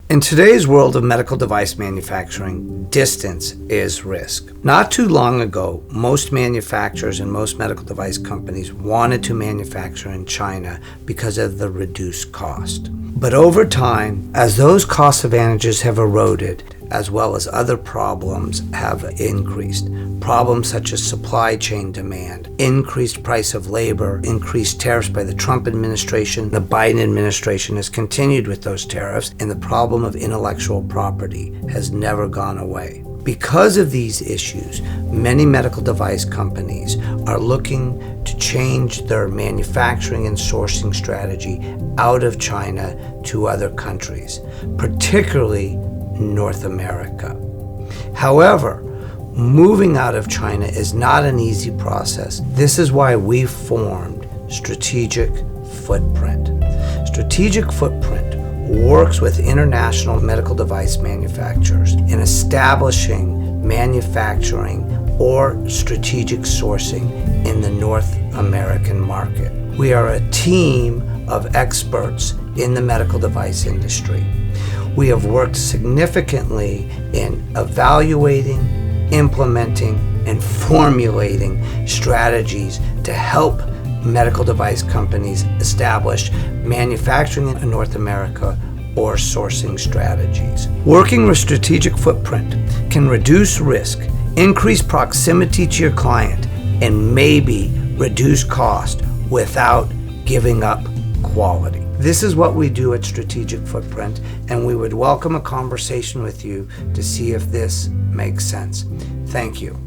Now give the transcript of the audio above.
In today's world of medical device manufacturing, distance is risk. Not too long ago, most manufacturers and most medical device companies wanted to manufacture in China because of the reduced cost. But over time, as those cost advantages have eroded, as well as other problems have increased. Problems such as supply chain demand, increased price of labor, increased tariffs by the Trump administration. The Biden administration has continued with those tariffs, and the problem of intellectual property has never gone away. Because of these issues, many medical device companies are looking to change their manufacturing and sourcing strategy out of China to other countries, particularly North America. However, moving out of China is not an easy process. This is why we formed Strategic Footprint. Strategic Footprint works with international medical device manufacturers in establishing manufacturing or strategic sourcing in the North American market. We are a team of experts in the medical device industry. We have worked significantly in evaluating, implementing, and formulating strategies to help medical device companies establish manufacturing in North America or sourcing strategies. Working with Strategic Footprint can reduce risk, increase proximity to your client, and maybe reduce cost without giving up quality. This is what we do at Strategic Footprint, and we would welcome a conversation with you to see if this makes sense. Thank you.